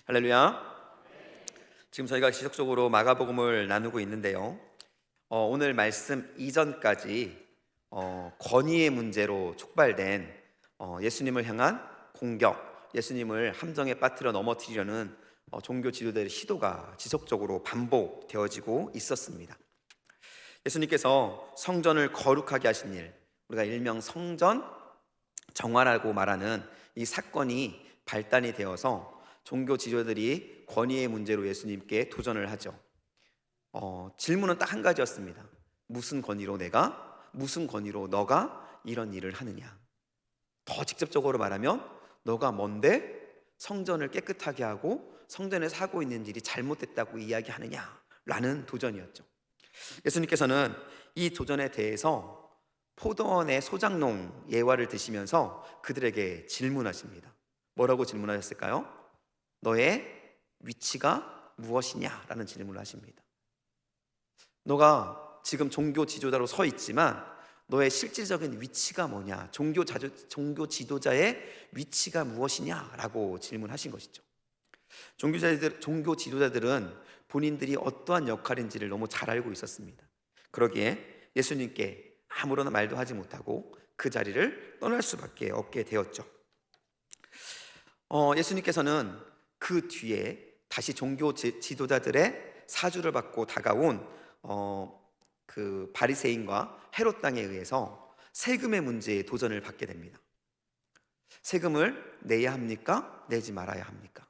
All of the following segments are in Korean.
할렐루야. 지금 저희가 지속적으로 마가복음을 나누고 있는데요. 오늘 말씀 이전까지 권위의 문제로 촉발된 예수님을 향한 공격, 예수님을 함정에 빠뜨려 넘어뜨리려는 종교 지도자의 시도가 지속적으로 반복되어지고 있었습니다. 예수님께서 성전을 거룩하게 하신 일, 우리가 일명 성전 정화라고 말하는 이 사건이 발단이 되어서 종교 지도자들이 권위의 문제로 예수님께 도전을 하죠. 질문은 딱 한 가지였습니다. 무슨 권위로 너가 이런 일을 하느냐? 더 직접적으로 말하면 너가 뭔데 성전을 깨끗하게 하고 성전에서 하고 있는 일이 잘못됐다고 이야기하느냐라는 도전이었죠. 예수님께서는 이 도전에 대해서 포도원의 소작농 예화를 드시면서 그들에게 질문하십니다. 뭐라고 질문하셨을까요? 너의 위치가 무엇이냐라는 질문을 하십니다. 너가 지금 종교 지도자로 서 있지만 너의 실질적인 위치가 뭐냐? 종교 지도자의 위치가 무엇이냐라고 질문하신 것이죠. 종교 지도자들은 본인들이 어떠한 역할인지를 너무 잘 알고 있었습니다. 그러기에 예수님께 아무런 말도 하지 못하고 그 자리를 떠날 수밖에 없게 되었죠. 예수님께서는 그 뒤에 다시 종교 지도자들의 사주를 받고 다가온 그 바리새인과 헤롯 당에 의해서 세금의 문제에 도전을 받게 됩니다. 세금을 내야 합니까? 내지 말아야 합니까?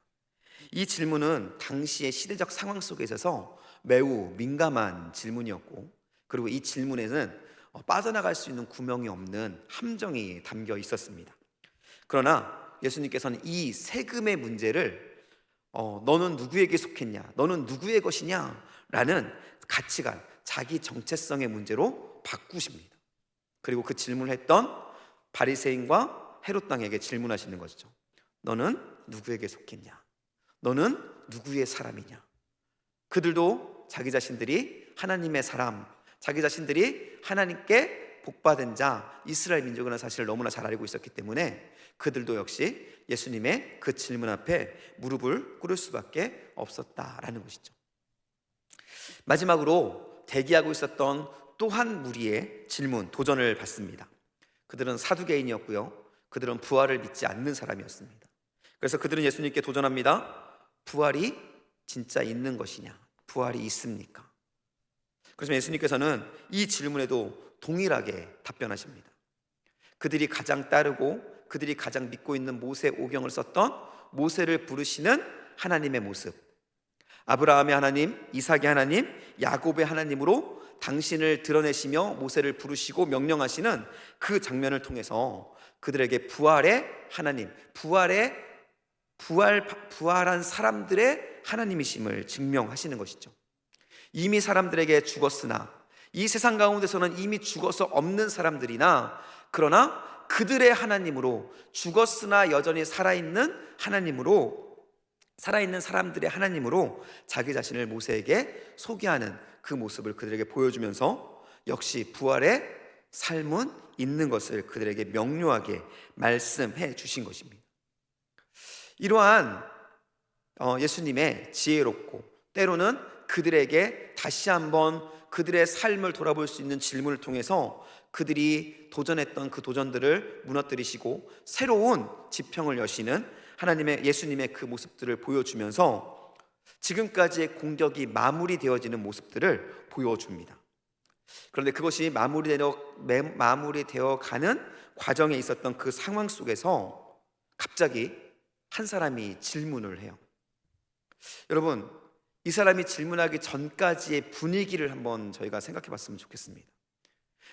이 질문은 당시의 시대적 상황 속에 있어서 매우 민감한 질문이었고, 그리고 이 질문에는 빠져나갈 수 있는 구멍이 없는 함정이 담겨 있었습니다. 그러나 예수님께서는 이 세금의 문제를 너는 누구에게 속했냐? 너는 누구의 것이냐? 라는 가치관, 자기 정체성의 문제로 바꾸십니다. 그리고 그 질문을 했던 바리새인과 헤롯 당에게 질문하시는 것이죠. 너는 누구에게 속했냐? 너는 누구의 사람이냐? 그들도 자기 자신들이 하나님의 사람, 자기 자신들이 하나님께 복받은 자, 이스라엘 민족이라는 사실을 너무나 잘 알고 있었기 때문에 그들도 역시 예수님의 그 질문 앞에 무릎을 꿇을 수밖에 없었다라는 것이죠. 마지막으로 대기하고 있었던 또 한 무리의 질문, 도전을 받습니다. 그들은 사두개인이었고요, 그들은 부활을 믿지 않는 사람이었습니다. 그래서 그들은 예수님께 도전합니다. 부활이 진짜 있는 것이냐? 부활이 있습니까? 그래서 예수님께서는 이 질문에도 동일하게 답변하십니다. 그들이 가장 따르고 그들이 가장 믿고 있는 모세 오경을 썼던 모세를 부르시는 하나님의 모습, 아브라함의 하나님, 이삭의 하나님, 야곱의 하나님으로 당신을 드러내시며 모세를 부르시고 명령하시는 그 장면을 통해서 그들에게 부활의 하나님, 부활한 사람들의 하나님이심을 증명하시는 것이죠. 이미 사람들에게 죽었으나, 이 세상 가운데서는 이미 죽어서 없는 사람들이나, 그러나 그들의 하나님으로, 죽었으나 여전히 살아있는 하나님으로, 살아있는 사람들의 하나님으로 자기 자신을 모세에게 소개하는 그 모습을 그들에게 보여주면서 역시 부활의 삶은 있는 것을 그들에게 명료하게 말씀해 주신 것입니다. 이러한 예수님의 지혜롭고 때로는 그들에게 다시 한번 그들의 삶을 돌아볼 수 있는 질문을 통해서 그들이 도전했던 그 도전들을 무너뜨리시고 새로운 지평을 여시는 예수님의 그 모습들을 보여주면서 지금까지의 공격이 마무리되어지는 모습들을 보여줍니다. 그런데 그것이 마무리되어 가는 과정에 있었던 그 상황 속에서 갑자기 한 사람이 질문을 해요. 여러분, 이 사람이 질문하기 전까지의 분위기를 한번 저희가 생각해 봤으면 좋겠습니다.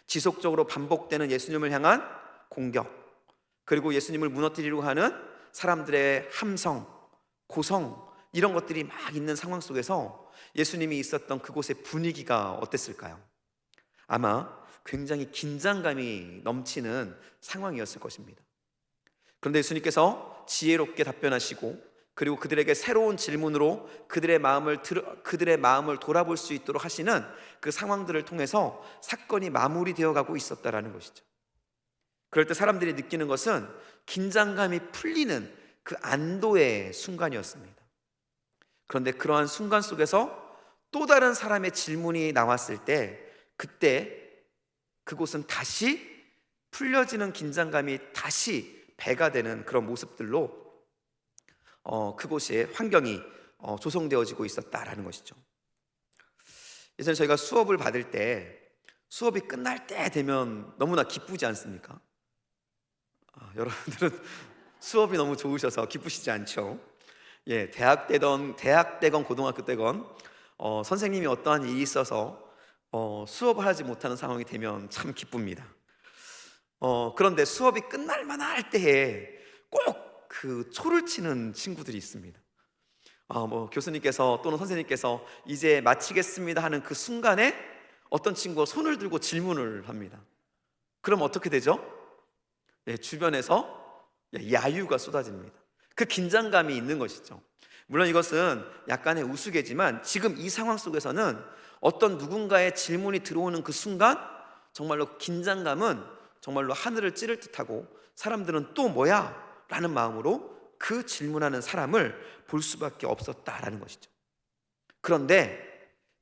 지속적으로 반복되는 예수님을 향한 공격, 그리고 예수님을 무너뜨리려고 하는 사람들의 함성, 고성, 이런 것들이 막 있는 상황 속에서 예수님이 있었던 그곳의 분위기가 어땠을까요? 아마 굉장히 긴장감이 넘치는 상황이었을 것입니다. 그런데 예수님께서 지혜롭게 답변하시고, 그리고 그들에게 새로운 질문으로 그들의 마음을 돌아볼 수 있도록 하시는 그 상황들을 통해서 사건이 마무리되어 가고 있었다라는 것이죠. 그럴 때 사람들이 느끼는 것은 긴장감이 풀리는 그 안도의 순간이었습니다. 그런데 그러한 순간 속에서 또 다른 사람의 질문이 나왔을 때, 그때 그곳은 다시 풀려지는 긴장감이 다시 배가 되는 그런 모습들로 그곳의 환경이 조성되어지고 있었다라는 것이죠. 예전에 저희가 수업을 받을 때 수업이 끝날 때 되면 너무나 기쁘지 않습니까? 여러분들은 수업이 너무 좋으셔서 기쁘시지 않죠? 예, 대학 때건 고등학교 때건 선생님이 어떠한 일이 있어서 수업을 하지 못하는 상황이 되면 참 기쁩니다. 그런데 수업이 끝날 만할 때에 꼭 그 초를 치는 친구들이 있습니다. 교수님께서 또는 선생님께서 이제 마치겠습니다 하는 그 순간에 어떤 친구가 손을 들고 질문을 합니다. 그럼 어떻게 되죠? 예, 주변에서 야유가 쏟아집니다. 그 긴장감이 있는 것이죠. 물론 이것은 약간의 우스개지만 지금 이 상황 속에서는 어떤 누군가의 질문이 들어오는 그 순간 정말로 긴장감은 정말로 하늘을 찌를 듯하고, 사람들은 또 뭐야? 라는 마음으로 그 질문하는 사람을 볼 수밖에 없었다라는 것이죠. 그런데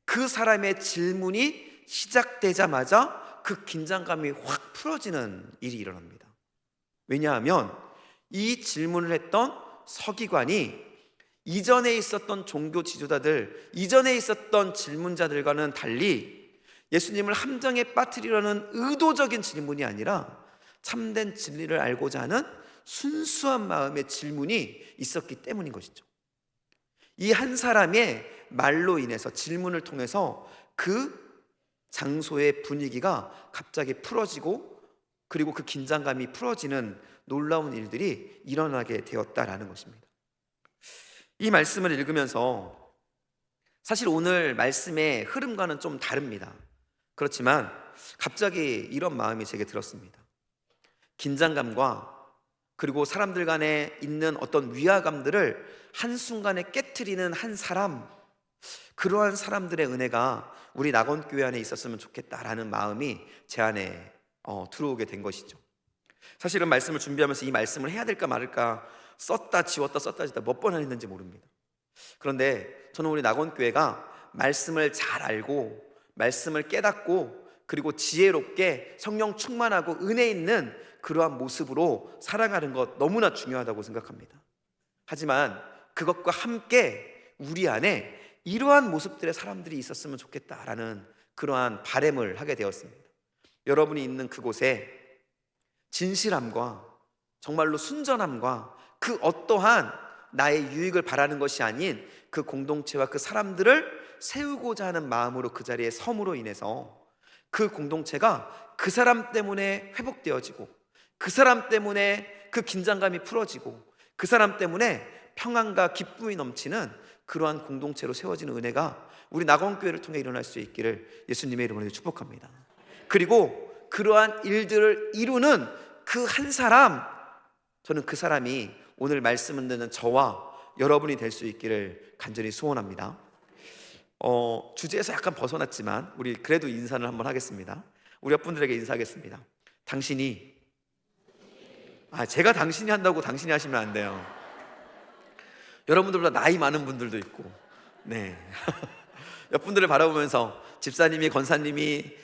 그 사람의 질문이 시작되자마자 그 긴장감이 확 풀어지는 일이 일어납니다. 왜냐하면 이 질문을 했던 서기관이 이전에 있었던 종교 지도자들, 이전에 있었던 질문자들과는 달리 예수님을 함정에 빠뜨리려는 의도적인 질문이 아니라 참된 진리를 알고자 하는 순수한 마음의 질문이 있었기 때문인 것이죠. 이 한 사람의 말로 인해서, 질문을 통해서 그 장소의 분위기가 갑자기 풀어지고, 그리고 그 긴장감이 풀어지는 놀라운 일들이 일어나게 되었다라는 것입니다. 이 말씀을 읽으면서 사실 오늘 말씀의 흐름과는 좀 다릅니다. 그렇지만 갑자기 이런 마음이 제게 들었습니다. 긴장감과 그리고 사람들 간에 있는 어떤 위화감들을 한순간에 깨트리는 한 사람, 그러한 사람들의 은혜가 우리 낙원교회 안에 있었으면 좋겠다라는 마음이 제 안에 들어오게 된 것이죠. 사실은 말씀을 준비하면서 이 말씀을 해야 될까 말을까 썼다 지웠다 몇 번 했는지 모릅니다. 그런데 저는 우리 낙원교회가 말씀을 잘 알고, 말씀을 깨닫고, 그리고 지혜롭게 성령 충만하고 은혜 있는 그러한 모습으로 살아가는 것 너무나 중요하다고 생각합니다. 하지만 그것과 함께 우리 안에 이러한 모습들의 사람들이 있었으면 좋겠다라는 그러한 바람을 하게 되었습니다. 여러분이 있는 그곳에 진실함과 정말로 순전함과 그 어떠한 나의 유익을 바라는 것이 아닌 그 공동체와 그 사람들을 세우고자 하는 마음으로 그 자리에 섬으로 인해서 그 공동체가 그 사람 때문에 회복되어지고, 그 사람 때문에 그 긴장감이 풀어지고, 그 사람 때문에 평안과 기쁨이 넘치는 그러한 공동체로 세워지는 은혜가 우리 낙원교회를 통해 일어날 수 있기를 예수님의 이름으로 축복합니다. 그리고 그러한 일들을 이루는 그 한 사람, 저는 그 사람이 오늘 말씀을 듣는 저와 여러분이 될 수 있기를 간절히 소원합니다. 주제에서 약간 벗어났지만 우리 그래도 인사를 한번 하겠습니다. 우리 옆분들에게 인사하겠습니다. 당신이, 제가 당신이 한다고 당신이 하시면 안 돼요. 여러분들보다 나이 많은 분들도 있고, 네. 옆분들을 바라보면서 집사님이, 권사님이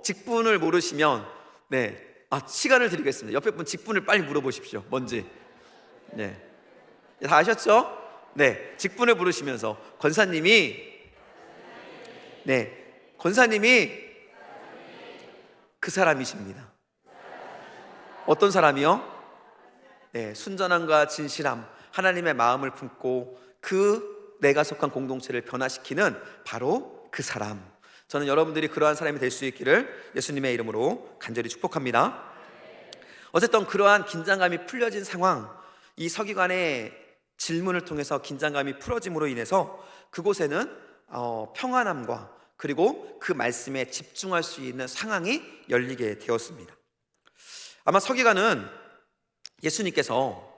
직분을 모르시면, 네, 시간을 드리겠습니다. 옆에 분 직분을 빨리 물어보십시오. 뭔지. 네, 다 아셨죠? 네, 직분을 물으시면서 권사님이 그 사람이십니다. 어떤 사람이요? 네, 순전함과 진실함, 하나님의 마음을 품고 그 내가 속한 공동체를 변화시키는 바로 그 사람. 저는 여러분들이 그러한 사람이 될 수 있기를 예수님의 이름으로 간절히 축복합니다. 어쨌든 그러한 긴장감이 풀려진 상황, 이 서기관의 질문을 통해서 긴장감이 풀어짐으로 인해서 그곳에는 평안함과 그리고 그 말씀에 집중할 수 있는 상황이 열리게 되었습니다. 아마 서기관은 예수님께서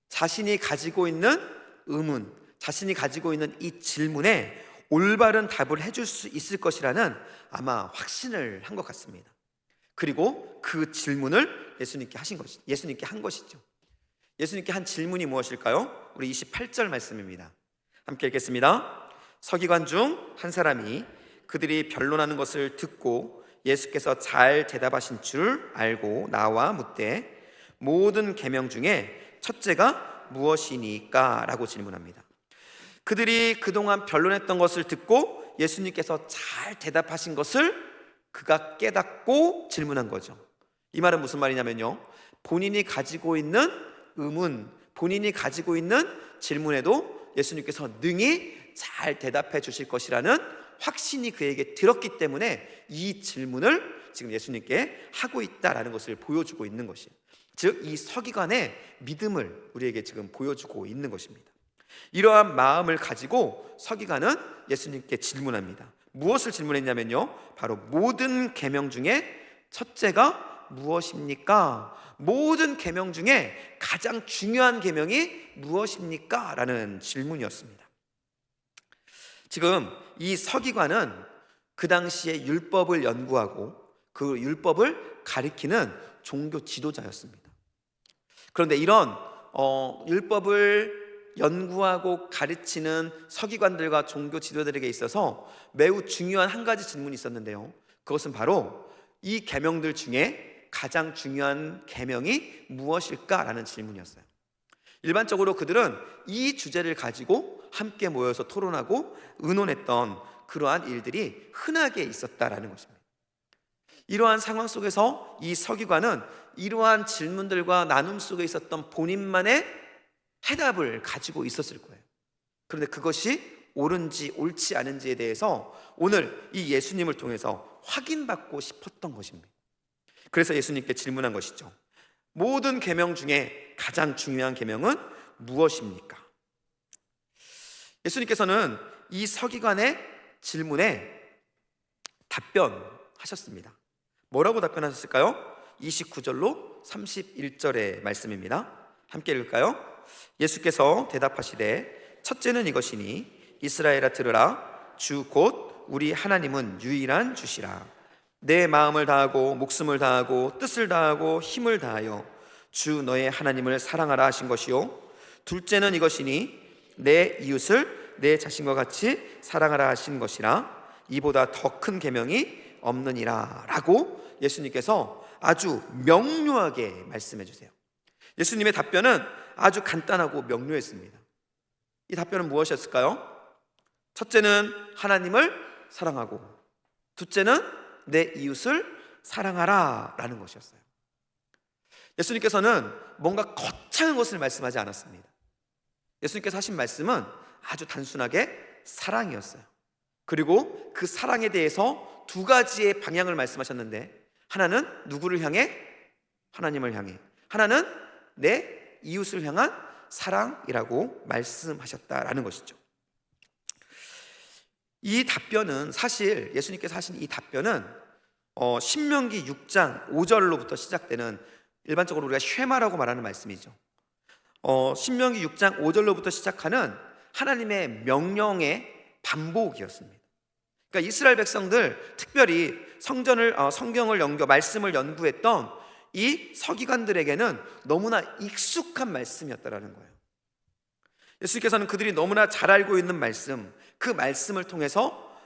자신이 가지고 있는 의문, 자신이 가지고 있는 이 질문에 올바른 답을 해줄 수 있을 것이라는 아마 확신을 한 것 같습니다. 그리고 그 질문을 예수님께 한 것이죠. 예수님께 한 질문이 무엇일까요? 우리 28절 말씀입니다. 함께 읽겠습니다. 서기관 중 한 사람이 그들이 변론하는 것을 듣고 예수께서 잘 대답하신 줄 알고 나와 묻되 모든 계명 중에 첫째가 무엇이니까? 라고 질문합니다. 그들이 그동안 변론했던 것을 듣고 예수님께서 잘 대답하신 것을 그가 깨닫고 질문한 거죠. 이 말은 무슨 말이냐면요, 본인이 가지고 있는 의문, 본인이 가지고 있는 질문에도 예수님께서 능히 잘 대답해 주실 것이라는 확신이 그에게 들었기 때문에 이 질문을 지금 예수님께 하고 있다라는 것을 보여주고 있는 것이에요. 즉, 이 서기관의 믿음을 우리에게 지금 보여주고 있는 것입니다. 이러한 마음을 가지고 서기관은 예수님께 질문합니다. 무엇을 질문했냐면요, 바로 모든 계명 중에 첫째가 무엇입니까? 모든 계명 중에 가장 중요한 계명이 무엇입니까? 라는 질문이었습니다. 지금 이 서기관은 그 당시에 율법을 연구하고 그 율법을 가리키는 종교 지도자였습니다. 그런데 이런 율법을 연구하고 가르치는 서기관들과 종교 지도자들에게 있어서 매우 중요한 한 가지 질문이 있었는데요, 그것은 바로 이 계명들 중에 가장 중요한 계명이 무엇일까라는 질문이었어요. 일반적으로 그들은 이 주제를 가지고 함께 모여서 토론하고 의논했던 그러한 일들이 흔하게 있었다라는 것입니다. 이러한 상황 속에서 이 서기관은 이러한 질문들과 나눔 속에 있었던 본인만의 해답을 가지고 있었을 거예요. 그런데 그것이 옳은지 옳지 않은지에 대해서 오늘 이 예수님을 통해서 확인받고 싶었던 것입니다. 그래서 예수님께 질문한 것이죠. 모든 계명 중에 가장 중요한 계명은 무엇입니까? 예수님께서는 이 서기관의 질문에 답변하셨습니다. 뭐라고 답변하셨을까요? 29절로 31절의 말씀입니다. 함께 읽을까요? 예수께서 대답하시되 첫째는 이것이니 이스라엘아 들으라. 주 곧 우리 하나님은 유일한 주시라. 내 마음을 다하고 목숨을 다하고 뜻을 다하고 힘을 다하여 주 너의 하나님을 사랑하라 하신 것이요, 둘째는 이것이니 내 이웃을 내 자신과 같이 사랑하라 하신 것이라. 이보다 더 큰 계명이 없느니라. 라고 예수님께서 아주 명료하게 말씀해 주세요. 예수님의 답변은 아주 간단하고 명료했습니다. 이 답변은 무엇이었을까요? 첫째는 하나님을 사랑하고, 둘째는 내 이웃을 사랑하라 라는 것이었어요. 예수님께서는 뭔가 거창한 것을 말씀하지 않았습니다. 예수님께서 하신 말씀은 아주 단순하게 사랑이었어요. 그리고 그 사랑에 대해서 두 가지의 방향을 말씀하셨는데, 하나는 누구를 향해? 하나님을 향해. 하나는 내 이웃을 향한 사랑이라고 말씀하셨다라는 것이죠. 이 답변은 사실 예수님께서 하신 이 답변은 신명기 6장 5절로부터 시작되는, 일반적으로 우리가 쉐마라고 말하는 말씀이죠. 신명기 6장 5절로부터 시작하는 하나님의 명령의 반복이었습니다. 그러니까 이스라엘 백성들, 특별히 성경을 말씀을 연구했던 이 서기관들에게는 너무나 익숙한 말씀이었다라는 거예요. 예수님께서는 그들이 너무나 잘 알고 있는 말씀, 그 말씀을 통해서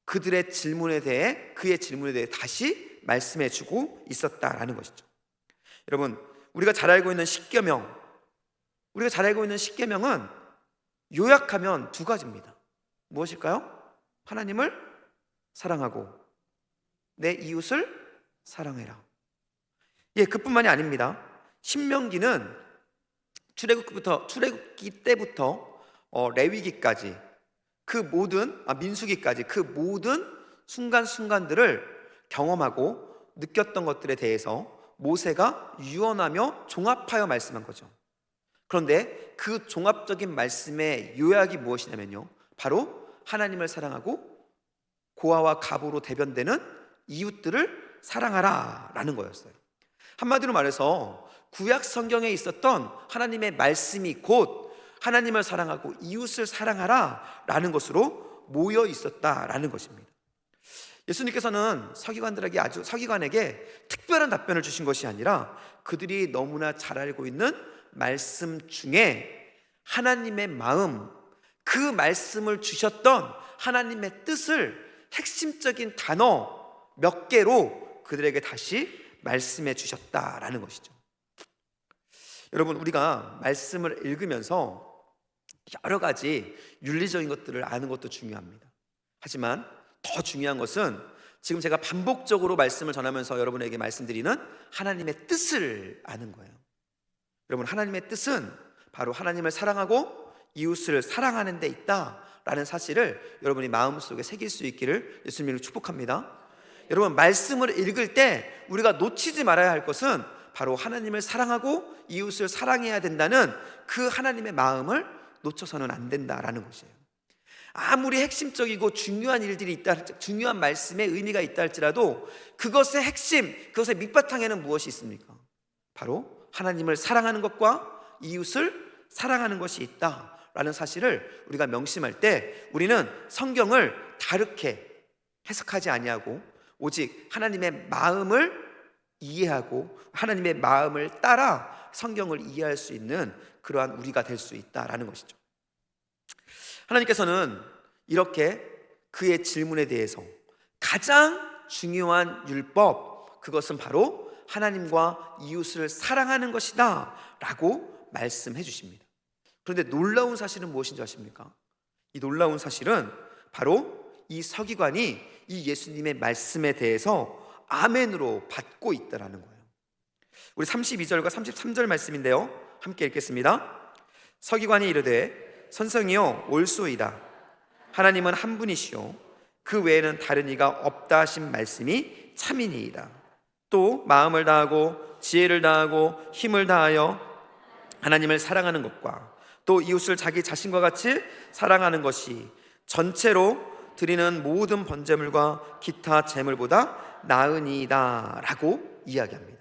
그의 질문에 대해 다시 말씀해 주고 있었다라는 것이죠. 여러분, 우리가 잘 알고 있는 십계명은 요약하면 두 가지입니다. 무엇일까요? 하나님을 사랑하고 내 이웃을 사랑해라. 그뿐만이 아닙니다. 신명기는 출애굽기 때부터 레위기까지 민수기까지 그 모든 순간순간들을 경험하고 느꼈던 것들에 대해서 모세가 유언하며 종합하여 말씀한 거죠. 그런데 그 종합적인 말씀의 요약이 무엇이냐면요, 바로 하나님을 사랑하고 고아와 갑으로 대변되는 이웃들을 사랑하라 라는 거였어요. 한마디로 말해서 구약 성경에 있었던 하나님의 말씀이 곧 하나님을 사랑하고 이웃을 사랑하라 라는 것으로 모여 있었다라는 것입니다. 예수님께서는 서기관에게 특별한 답변을 주신 것이 아니라 그들이 너무나 잘 알고 있는 말씀 중에 하나님의 마음, 그 말씀을 주셨던 하나님의 뜻을 핵심적인 단어 몇 개로 그들에게 다시 말씀해 주셨다라는 것이죠. 여러분, 우리가 말씀을 읽으면서 여러 가지 윤리적인 것들을 아는 것도 중요합니다. 하지만 더 중요한 것은 지금 제가 반복적으로 말씀을 전하면서 여러분에게 말씀드리는 하나님의 뜻을 아는 거예요. 여러분, 하나님의 뜻은 바로 하나님을 사랑하고 이웃을 사랑하는 데 있다라는 사실을 여러분이 마음속에 새길 수 있기를 예수님으로 축복합니다. 여러분, 말씀을 읽을 때 우리가 놓치지 말아야 할 것은 바로 하나님을 사랑하고 이웃을 사랑해야 된다는 그 하나님의 마음을 놓쳐서는 안 된다라는 것이에요. 아무리 핵심적이고 중요한 일들이 있다, 중요한 말씀의 의미가 있다 할지라도 그것의 핵심, 그것의 밑바탕에는 무엇이 있습니까? 바로 하나님을 사랑하는 것과 이웃을 사랑하는 것이 있다라는 사실을 우리가 명심할 때 우리는 성경을 다르게 해석하지 아니하고 오직 하나님의 마음을 이해하고 하나님의 마음을 따라 성경을 이해할 수 있는 그러한 우리가 될 수 있다라는 것이죠. 하나님께서는 이렇게 그의 질문에 대해서 가장 중요한 율법, 그것은 바로 하나님과 이웃을 사랑하는 것이다 라고 말씀해 주십니다. 그런데 놀라운 사실은 무엇인지 아십니까? 이 놀라운 사실은 바로 이 서기관이 이 예수님의 말씀에 대해서 아멘으로 받고 있다라는 거예요. 우리 32절과 33절 말씀인데요, 함께 읽겠습니다. 서기관이 이르되 선생이여 옳소이다. 하나님은 한 분이시오 그 외에는 다른 이가 없다 하신 말씀이 참이니이다. 또 마음을 다하고 지혜를 다하고 힘을 다하여 하나님을 사랑하는 것과 또 이웃을 자기 자신과 같이 사랑하는 것이 전체로 드리는 모든 번제물과 기타 제물보다 나으니이다 라고 이야기합니다.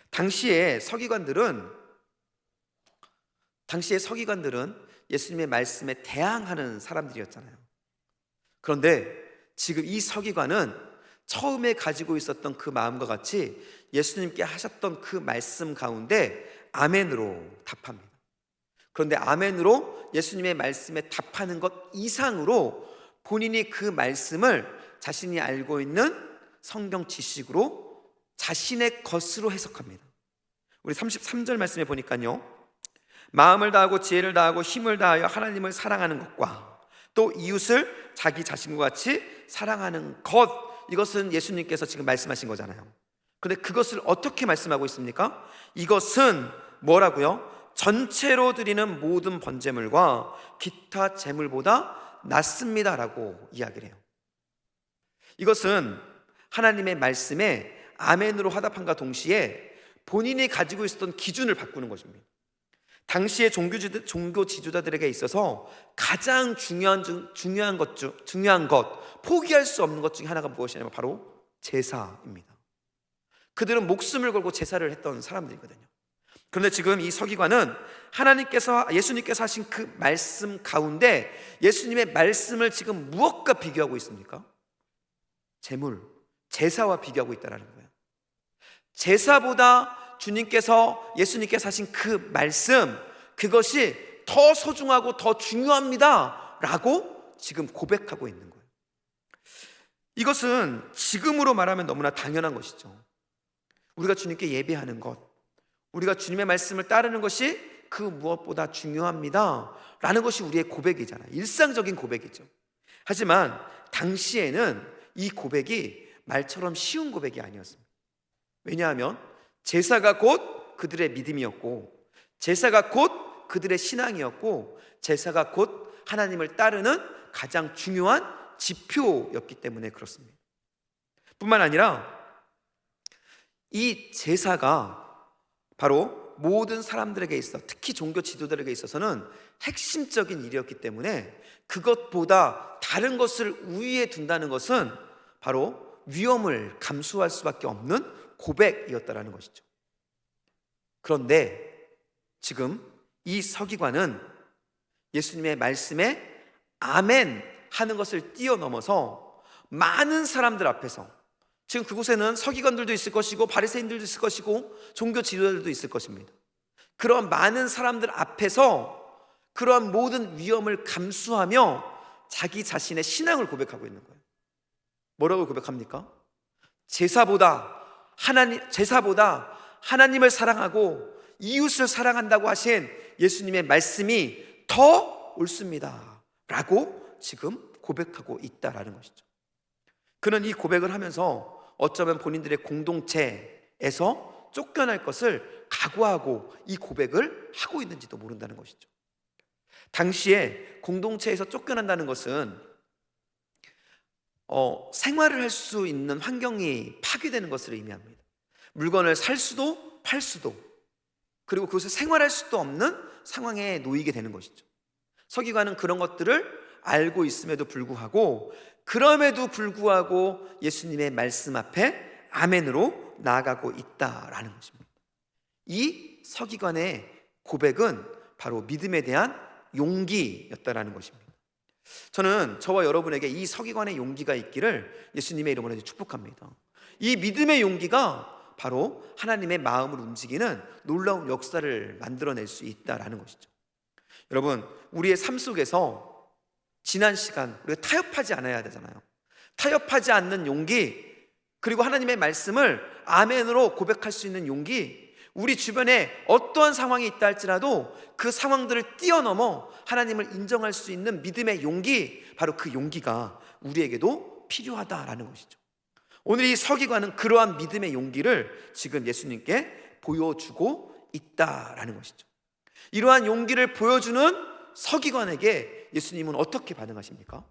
당시의 서기관들은 예수님의 말씀에 대항하는 사람들이었잖아요. 그런데 지금 이 서기관은 처음에 가지고 있었던 그 마음과 같이 예수님께 하셨던 그 말씀 가운데 아멘으로 답합니다. 그런데 아멘으로 예수님의 말씀에 답하는 것 이상으로 본인이 그 말씀을 자신이 알고 있는 성경 지식으로 자신의 것으로 해석합니다. 우리 33절 말씀에 보니까요, 마음을 다하고 지혜를 다하고 힘을 다하여 하나님을 사랑하는 것과 또 이웃을 자기 자신과 같이 사랑하는 것, 이것은 예수님께서 지금 말씀하신 거잖아요. 그런데 그것을 어떻게 말씀하고 있습니까? 이것은 뭐라고요? 전체로 드리는 모든 번제물과 기타 제물보다 낫습니다라고 이야기를 해요. 이것은 하나님의 말씀에 아멘으로 화답함과 동시에 본인이 가지고 있었던 기준을 바꾸는 것입니다. 당시의 종교 지도자들에게 있어서 가장 중요한 것, 포기할 수 없는 것 중에 하나가 무엇이냐면 바로 제사입니다. 그들은 목숨을 걸고 제사를 했던 사람들이거든요. 그런데 지금 이 서기관은 예수님께서 하신 그 말씀 가운데 예수님의 말씀을 지금 무엇과 비교하고 있습니까? 제사와 비교하고 있다는 거예요. 제사보다 예수님께서 하신 그 말씀, 그것이 더 소중하고 더 중요합니다 라고 지금 고백하고 있는 거예요. 이것은 지금으로 말하면 너무나 당연한 것이죠. 우리가 주님께 예배하는 것, 우리가 주님의 말씀을 따르는 것이 그 무엇보다 중요합니다 라는 것이 우리의 고백이잖아요. 일상적인 고백이죠. 하지만 당시에는 이 고백이 말처럼 쉬운 고백이 아니었습니다. 왜냐하면 제사가 곧 그들의 믿음이었고, 제사가 곧 그들의 신앙이었고, 제사가 곧 하나님을 따르는 가장 중요한 지표였기 때문에 그렇습니다. 뿐만 아니라 이 제사가 바로 모든 사람들에게 있어, 특히 종교 지도자들에게 있어서는 핵심적인 일이었기 때문에 그것보다 다른 것을 우위에 둔다는 것은 바로 위험을 감수할 수밖에 없는 고백이었다라는 것이죠. 그런데 지금 이 서기관은 예수님의 말씀에 아멘 하는 것을 뛰어넘어서 많은 사람들 앞에서, 지금 그곳에는 서기관들도 있을 것이고 바리새인들도 있을 것이고 종교 지도자들도 있을 것입니다. 그런 많은 사람들 앞에서 그러한 모든 위험을 감수하며 자기 자신의 신앙을 고백하고 있는 거예요. 뭐라고 고백합니까? 제사보다 하나님을 사랑하고 이웃을 사랑한다고 하신 예수님의 말씀이 더 옳습니다 라고 지금 고백하고 있다라는 것이죠. 그는 이 고백을 하면서 어쩌면 본인들의 공동체에서 쫓겨날 것을 각오하고 이 고백을 하고 있는지도 모른다는 것이죠. 당시에 공동체에서 쫓겨난다는 것은 생활을 할 수 있는 환경이 파괴되는 것을 의미합니다. 물건을 살 수도 팔 수도, 그리고 그것을 생활할 수도 없는 상황에 놓이게 되는 것이죠. 서기관은 그런 것들을 알고 있음에도 불구하고, 그럼에도 불구하고 예수님의 말씀 앞에 아멘으로 나아가고 있다라는 것입니다. 이 서기관의 고백은 바로 믿음에 대한 용기였다라는 것입니다. 저는 저와 여러분에게 이 서기관의 용기가 있기를 예수님의 이름으로 축복합니다. 이 믿음의 용기가 바로 하나님의 마음을 움직이는 놀라운 역사를 만들어낼 수 있다라는 것이죠. 여러분, 우리의 삶 속에서 지난 시간 우리가 타협하지 않아야 되잖아요. 타협하지 않는 용기, 그리고 하나님의 말씀을 아멘으로 고백할 수 있는 용기, 우리 주변에 어떠한 상황이 있다 할지라도 그 상황들을 뛰어넘어 하나님을 인정할 수 있는 믿음의 용기, 바로 그 용기가 우리에게도 필요하다라는 것이죠. 오늘 이 서기관은 그러한 믿음의 용기를 지금 예수님께 보여주고 있다라는 것이죠. 이러한 용기를 보여주는 서기관에게 예수님은 어떻게 반응하십니까?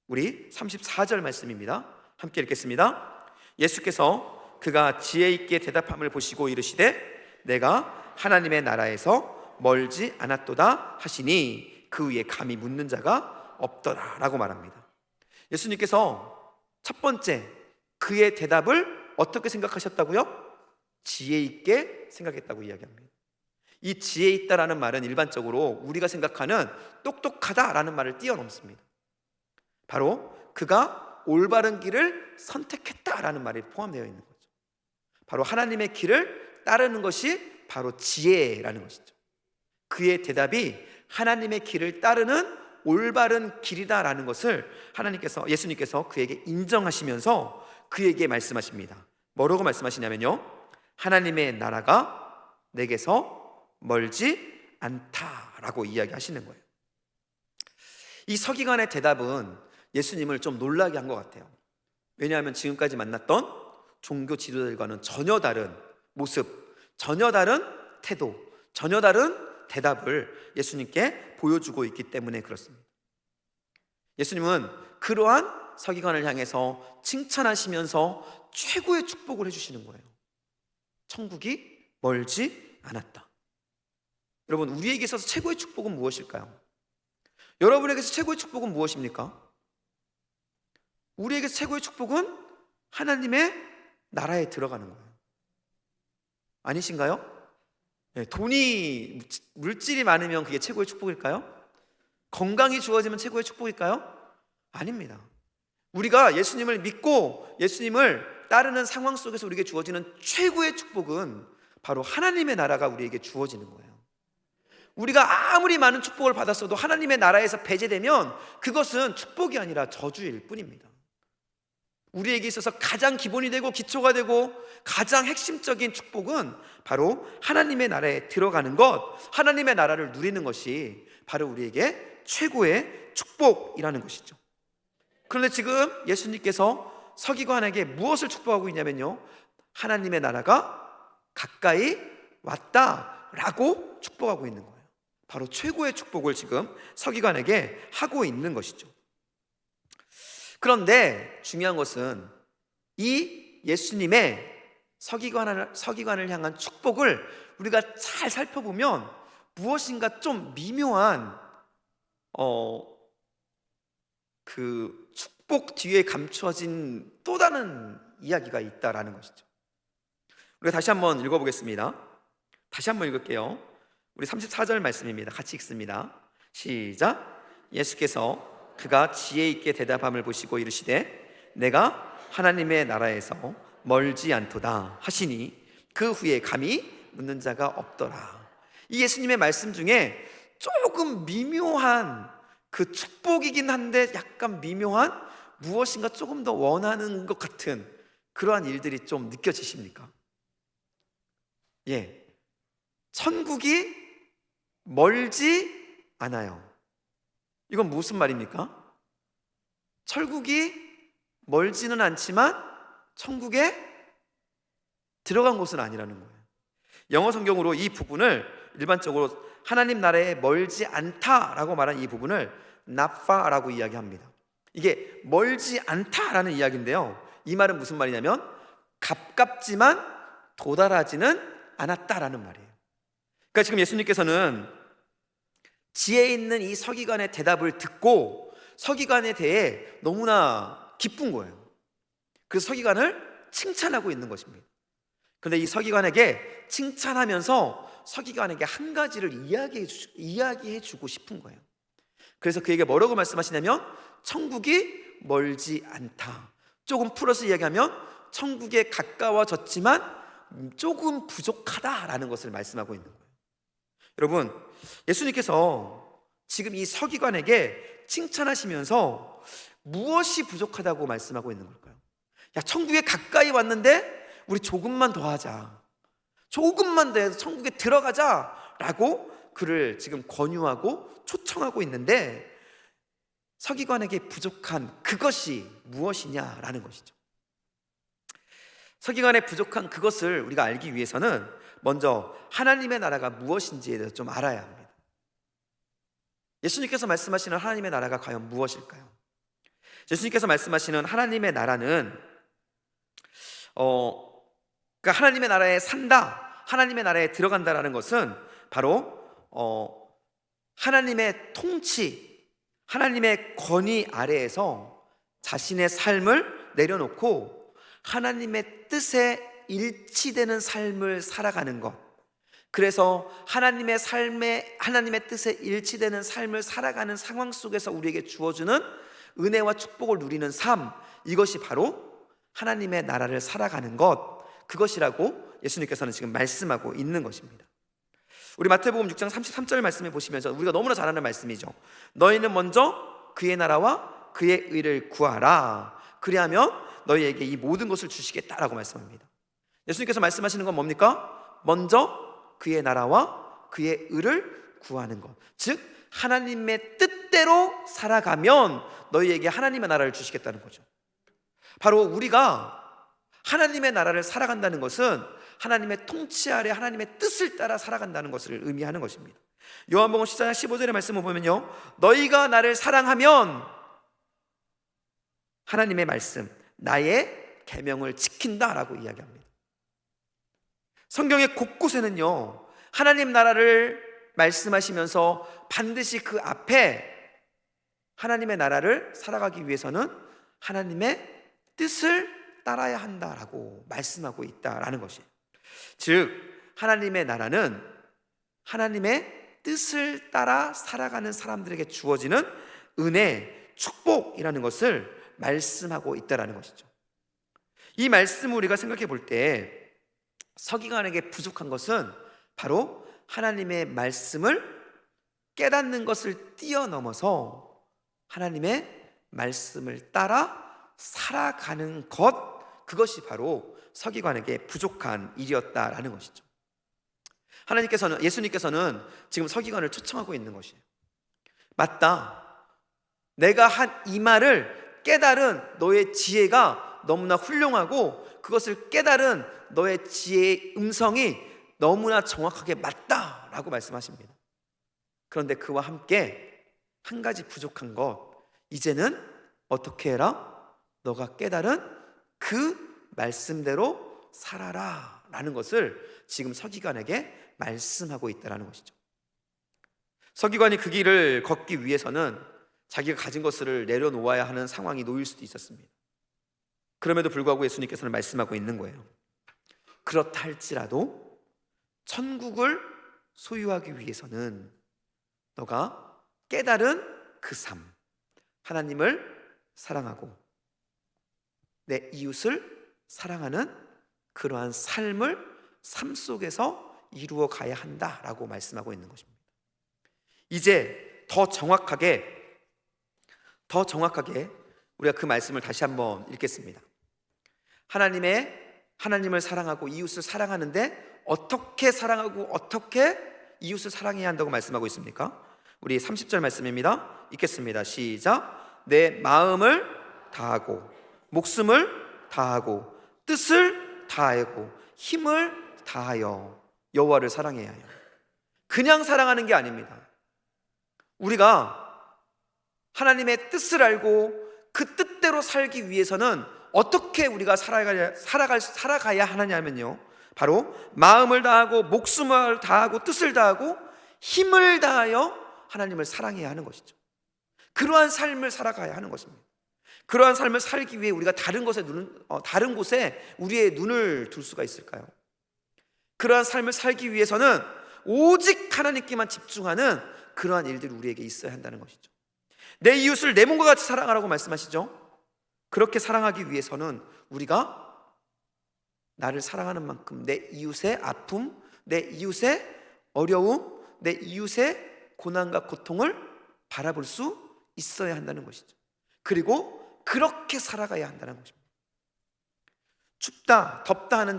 우리 34절 말씀입니다. 함께 읽겠습니다. 예수께서 그가 지혜 있게 대답함을 보시고 이르시되 내가 하나님의 나라에서 멀지 않았도다 하시니 그 위에 감히 묻는 자가 없더라 라고 말합니다. 예수님께서 첫 번째 그의 대답을 어떻게 생각하셨다고요? 지혜 있게 생각했다고 이야기합니다. 이 지혜 있다라는 말은 일반적으로 우리가 생각하는 똑똑하다라는 말을 뛰어넘습니다. 바로 그가 올바른 길을 선택했다라는 말이 포함되어 있는 거죠. 바로 하나님의 길을 따르는 것이 바로 지혜라는 것이죠. 그의 대답이 하나님의 길을 따르는 올바른 길이다라는 것을 예수님께서 그에게 인정하시면서 그에게 말씀하십니다. 뭐라고 말씀하시냐면요, 하나님의 나라가 내게서 멀지 않다라고 이야기하시는 거예요. 이 서기관의 대답은 예수님을 좀 놀라게 한 것 같아요. 왜냐하면 지금까지 만났던 종교 지도자들과는 전혀 다른 모습, 전혀 다른 태도, 전혀 다른 대답을 예수님께 보여주고 있기 때문에 그렇습니다. 예수님은 그러한 서기관을 향해서 칭찬하시면서 최고의 축복을 해주시는 거예요. 천국이 멀지 않았다. 여러분, 우리에게 있어서 최고의 축복은 무엇일까요? 여러분에게서 최고의 축복은 무엇입니까? 우리에게 최고의 축복은 하나님의 나라에 들어가는 거예요. 아니신가요? 네, 돈이, 물질이 많으면 그게 최고의 축복일까요? 건강이 주어지면 최고의 축복일까요? 아닙니다. 우리가 예수님을 믿고 예수님을 따르는 상황 속에서 우리에게 주어지는 최고의 축복은 바로 하나님의 나라가 우리에게 주어지는 거예요. 우리가 아무리 많은 축복을 받았어도 하나님의 나라에서 배제되면 그것은 축복이 아니라 저주일 뿐입니다. 우리에게 있어서 가장 기본이 되고 기초가 되고 가장 핵심적인 축복은 바로 하나님의 나라에 들어가는 것, 하나님의 나라를 누리는 것이 바로 우리에게 최고의 축복이라는 것이죠. 그런데 지금 예수님께서 서기관에게 무엇을 축복하고 있냐면요, 하나님의 나라가 가까이 왔다라고 축복하고 있는 거예요. 바로 최고의 축복을 지금 서기관에게 하고 있는 것이죠. 그런데 중요한 것은 이 예수님의 서기관을 향한 축복을 우리가 잘 살펴보면 무엇인가 좀 미묘한 그 축복 뒤에 감추어진 또 다른 이야기가 있다라는 것이죠. 우리가 다시 한번 읽어보겠습니다. 다시 한번 읽을게요. 우리 34절 말씀입니다. 같이 읽습니다. 시작. 예수께서 그가 지혜 있게 대답함을 보시고 이르시되 내가 하나님의 나라에서 멀지 않도다 하시니 그 후에 감히 묻는 자가 없더라. 이 예수님의 말씀 중에 조금 미묘한 그 축복이긴 한데 약간 미묘한 무엇인가 조금 더 원하는 것 같은 그러한 일들이 좀 느껴지십니까? 예, 천국이 멀지 않아요. 이건 무슨 말입니까? 천국이 멀지는 않지만 천국에 들어간 곳은 아니라는 거예요. 영어 성경으로 이 부분을 일반적으로 하나님 나라에 멀지 않다라고 말한 이 부분을 나파라고 이야기합니다. 이게 멀지 않다라는 이야기인데요, 이 말은 무슨 말이냐면 가깝지만 도달하지는 않았다라는 말이에요. 그러니까 지금 예수님께서는 지혜 있는 이 서기관의 대답을 듣고 서기관에 대해 너무나 기쁜 거예요. 그래서 서기관을 칭찬하고 있는 것입니다. 그런데 이 서기관에게 칭찬하면서 서기관에게 한 가지를 이야기해 주고 싶은 거예요. 그래서 그에게 뭐라고 말씀하시냐면 천국이 멀지 않다. 조금 풀어서 이야기하면 천국에 가까워졌지만 조금 부족하다라는 것을 말씀하고 있는 거예요. 여러분, 예수님께서 지금 이 서기관에게 칭찬하시면서 무엇이 부족하다고 말씀하고 있는 걸까요? 야, 천국에 가까이 왔는데 우리 조금만 더 하자, 조금만 더 해서 천국에 들어가자 라고 그를 지금 권유하고 초청하고 있는데, 서기관에게 부족한 그것이 무엇이냐라는 것이죠. 서기관의 부족한 그것을 우리가 알기 위해서는 먼저 하나님의 나라가 무엇인지에 대해서 좀 알아야 합니다. 예수님께서 말씀하시는 하나님의 나라가 과연 무엇일까요? 예수님께서 말씀하시는 하나님의 나라는 그러니까 하나님의 나라에 산다, 하나님의 나라에 들어간다라는 것은 바로 하나님의 통치, 하나님의 권위 아래에서 자신의 삶을 내려놓고 하나님의 뜻에 일치되는 삶을 살아가는 것, 그래서 하나님의 뜻에 일치되는 삶을 살아가는 상황 속에서 우리에게 주어주는 은혜와 축복을 누리는 삶, 이것이 바로 하나님의 나라를 살아가는 것, 그것이라고 예수님께서는 지금 말씀하고 있는 것입니다. 우리 마태복음 6장 33절 말씀해 보시면서 우리가 너무나 잘 아는 말씀이죠. 너희는 먼저 그의 나라와 그의 의를 구하라, 그리하면 너희에게 이 모든 것을 주시겠다라고 말씀합니다. 예수님께서 말씀하시는 건 뭡니까? 먼저 그의 나라와 그의 의를 구하는 것, 즉 하나님의 뜻대로 살아가면 너희에게 하나님의 나라를 주시겠다는 거죠. 바로 우리가 하나님의 나라를 살아간다는 것은 하나님의 통치 아래 하나님의 뜻을 따라 살아간다는 것을 의미하는 것입니다. 요한복음 14장 15절의 말씀을 보면요, 너희가 나를 사랑하면 하나님의 말씀, 나의 계명을 지킨다라고 이야기합니다. 성경의 곳곳에는요, 하나님 나라를 말씀하시면서 반드시 그 앞에 하나님의 나라를 살아가기 위해서는 하나님의 뜻을 따라야 한다라고 말씀하고 있다라는 것이에요. 즉 하나님의 나라는 하나님의 뜻을 따라 살아가는 사람들에게 주어지는 은혜, 축복이라는 것을 말씀하고 있다라는 것이죠. 이 말씀을 우리가 생각해 볼 때 서기관에게 부족한 것은 바로 하나님의 말씀을 깨닫는 것을 뛰어넘어서 하나님의 말씀을 따라 살아가는 것, 그것이 바로 서기관에게 부족한 일이었다라는 것이죠. 예수님께서는 지금 서기관을 초청하고 있는 것이에요. 맞다, 내가 한 이 말을 깨달은 너의 지혜가 너무나 훌륭하고 그것을 깨달은 너의 지혜의 음성이 너무나 정확하게 맞다라고 말씀하십니다. 그런데 그와 함께 한 가지 부족한 것, 이제는 어떻게 해라? 너가 깨달은 그 말씀대로 살아라 라는 것을 지금 서기관에게 말씀하고 있다는 것이죠. 서기관이 그 길을 걷기 위해서는 자기가 가진 것을 내려놓아야 하는 상황이 놓일 수도 있었습니다. 그럼에도 불구하고 예수님께서는 말씀하고 있는 거예요. 그렇다 할지라도 천국을 소유하기 위해서는 너가 깨달은 그 삶, 하나님을 사랑하고 내 이웃을 사랑하는 그러한 삶을 삶 속에서 이루어 가야 한다라고 말씀하고 있는 것입니다. 이제 더 정확하게 우리가 그 말씀을 다시 한번 읽겠습니다. 하나님을 사랑하고 이웃을 사랑하는데 어떻게 사랑하고 어떻게 이웃을 사랑해야 한다고 말씀하고 있습니까? 우리 30절 말씀입니다. 읽겠습니다. 시작. 내 마음을 다하고 목숨을 다하고 뜻을 다하고 힘을 다하여 여호와를 사랑해야 해요. 그냥 사랑하는 게 아닙니다. 우리가 하나님의 뜻을 알고 그 뜻대로 살기 위해서는 어떻게 우리가 살아가야 하느냐면요, 바로 마음을 다하고 목숨을 다하고 뜻을 다하고 힘을 다하여 하나님을 사랑해야 하는 것이죠. 그러한 삶을 살아가야 하는 것입니다. 그러한 삶을 살기 위해 우리가 다른 곳에 우리의 눈을 둘 수가 있을까요? 그러한 삶을 살기 위해서는 오직 하나님께만 집중하는 그러한 일들이 우리에게 있어야 한다는 것이죠. 내 이웃을 내 몸과 같이 사랑하라고 말씀하시죠. 그렇게 사랑하기 위해서는 우리가 나를 사랑하는 만큼 내 이웃의 아픔, 내 이웃의 어려움, 내 이웃의 고난과 고통을 바라볼 수 있어야 한다는 것이죠. 그리고 그렇게 살아가야 한다는 것입니다. 덥다 하는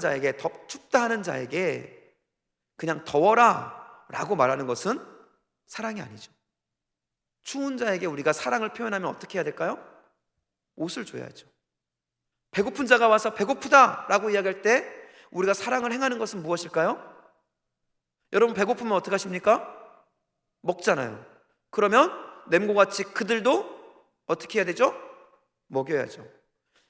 자에게 그냥 더워라 라고 말하는 것은 사랑이 아니죠. 추운 자에게 우리가 사랑을 표현하면 어떻게 해야 될까요? 옷을 줘야죠. 배고픈 자가 와서 배고프다 라고 이야기할 때 우리가 사랑을 행하는 것은 무엇일까요? 여러분, 배고프면 어떻게 하십니까? 먹잖아요. 그러면 냄새같이 그들도 어떻게 해야 되죠? 먹여야죠.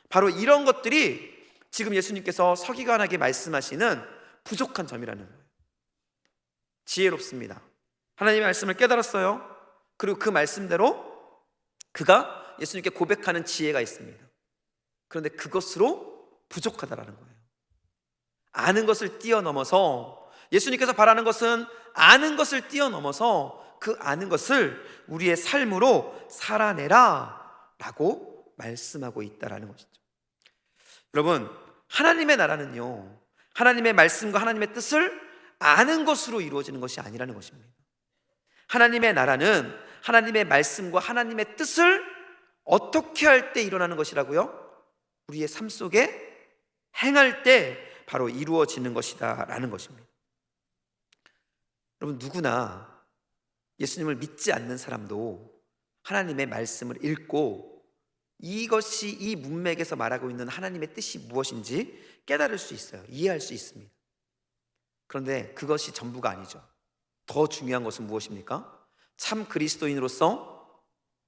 바로 이런 것들이 지금 예수님께서 서기관에게 말씀하시는 부족한 점이라는 거예요. 지혜롭습니다. 하나님의 말씀을 깨달았어요. 그리고 그 말씀대로 그가 예수님께 고백하는 지혜가 있습니다. 그런데 그것으로 부족하다라는 거예요. 아는 것을 뛰어넘어서, 예수님께서 바라는 것은 아는 것을 뛰어넘어서 그 아는 것을 우리의 삶으로 살아내라 라고 말씀하고 있다라는 것이죠. 여러분, 하나님의 나라는요, 하나님의 말씀과 하나님의 뜻을 아는 것으로 이루어지는 것이 아니라는 것입니다. 하나님의 나라는 하나님의 말씀과 하나님의 뜻을 어떻게 할 때 일어나는 것이라고요? 우리의 삶 속에 행할 때 바로 이루어지는 것이다 라는 것입니다. 여러분, 누구나 예수님을 믿지 않는 사람도 하나님의 말씀을 읽고 이것이 이 문맥에서 말하고 있는 하나님의 뜻이 무엇인지 깨달을 수 있어요. 이해할 수 있습니다. 그런데 그것이 전부가 아니죠. 더 중요한 것은 무엇입니까? 참 그리스도인으로서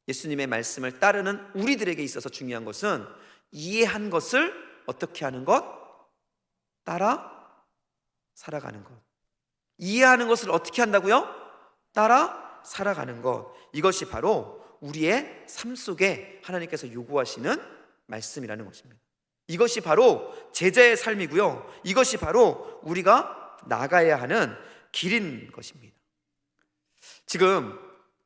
예수님의 말씀을 따르는 우리들에게 있어서 중요한 것은 이해한 것을 어떻게 하는 것? 따라 살아가는 것. 이해하는 것을 어떻게 한다고요? 따라 살아가는 것. 이것이 바로 우리의 삶 속에 하나님께서 요구하시는 말씀이라는 것입니다. 이것이 바로 제자의 삶이고요, 이것이 바로 우리가 나가야 하는 길인 것입니다. 지금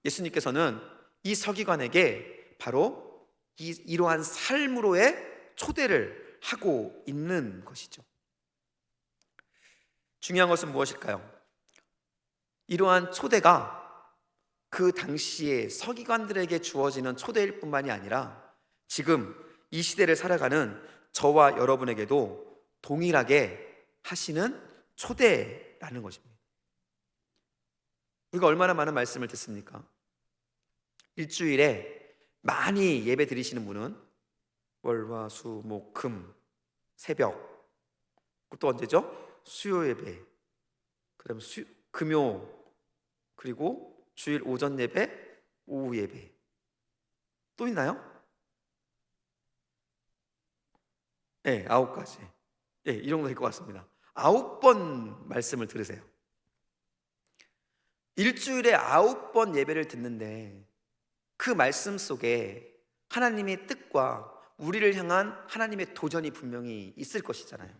예수님께서는 이 서기관에게 바로 이러한 삶으로의 초대를 하고 있는 것이죠. 중요한 것은 무엇일까요? 이러한 초대가 그 당시에 서기관들에게 주어지는 초대일 뿐만이 아니라 지금 이 시대를 살아가는 저와 여러분에게도 동일하게 하시는 초대라는 것입니다. 우리가 얼마나 많은 말씀을 듣습니까? 일주일에 많이 예배 드리시는 분은 월, 화, 수, 목, 금, 새벽, 또 언제죠? 수요 예배, 그 다음에 금요, 그리고 주일 오전 예배, 오후 예배. 또 있나요? 네, 9가지. 네, 이 정도 될 것 같습니다. 9번 말씀을 들으세요. 일주일에 9번 예배를 듣는데 그 말씀 속에 하나님의 뜻과 우리를 향한 하나님의 도전이 분명히 있을 것이잖아요.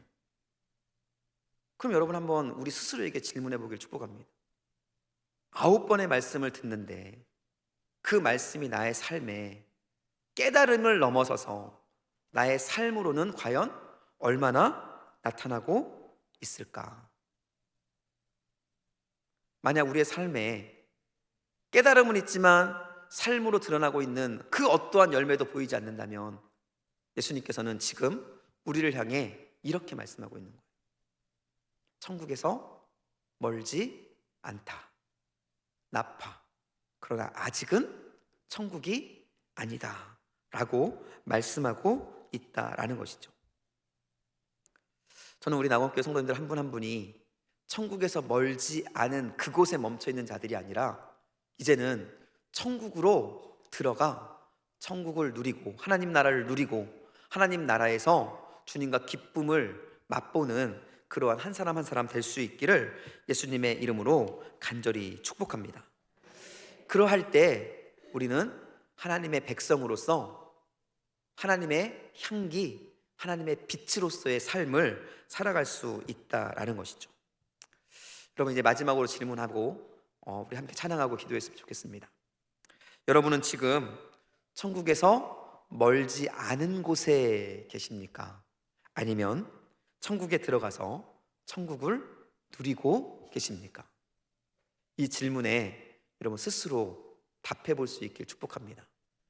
그럼 여러분, 한번 우리 스스로에게 질문해 보길 축복합니다. 9번의 말씀을 듣는데 그 말씀이 나의 삶에 깨달음을 넘어서서 나의 삶으로는 과연 얼마나 나타나고 있을까? 만약 우리의 삶에 깨달음은 있지만 삶으로 드러나고 있는 그 어떠한 열매도 보이지 않는다면 예수님께서는 지금 우리를 향해 이렇게 말씀하고 있는 거예요. 천국에서 멀지 않다. 나파. 그러나 아직은 천국이 아니다. 라고 말씀하고 있다라는 것이죠. 저는 우리 낙원교회 성도님들 한 분 한 분이 천국에서 멀지 않은 그곳에 멈춰 있는 자들이 아니라 이제는 천국으로 들어가 천국을 누리고 하나님 나라를 누리고 하나님 나라에서 주님과 기쁨을 맛보는 그러한 한 사람 한 사람 될 수 있기를 예수님의 이름으로 간절히 축복합니다. 그러할 때 우리는 하나님의 백성으로서 하나님의 향기, 하나님의 빛으로서의 삶을 살아갈 수 있다라는 것이죠. 여러분, 이제 마지막으로 질문하고 우리 함께 찬양하고 기도했으면 좋겠습니다. 여러분은 지금 천국에서 멀지 않은 곳에 계십니까? 아니면 천국에 들어가서 천국을 누리고 계십니까? 이 질문에 여러분 스스로 답해 볼 수 있길 축복합니다.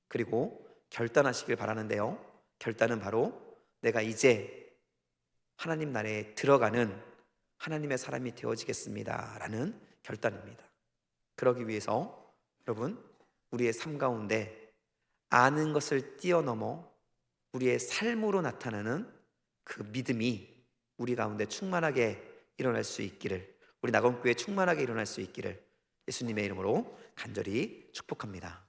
그리고 결단하시길 바라는데요, 결단은 바로 내가 이제 하나님 나라에 들어가는 하나님의 사람이 되어지겠습니다 라는 결단입니다. 그러기 위해서 여러분, 우리의 삶 가운데 아는 것을 뛰어넘어 우리의 삶으로 나타나는 그 믿음이 우리 가운데 충만하게 일어날 수 있기를, 우리 낙원교회에 충만하게 일어날 수 있기를 예수님의 이름으로 간절히 축복합니다.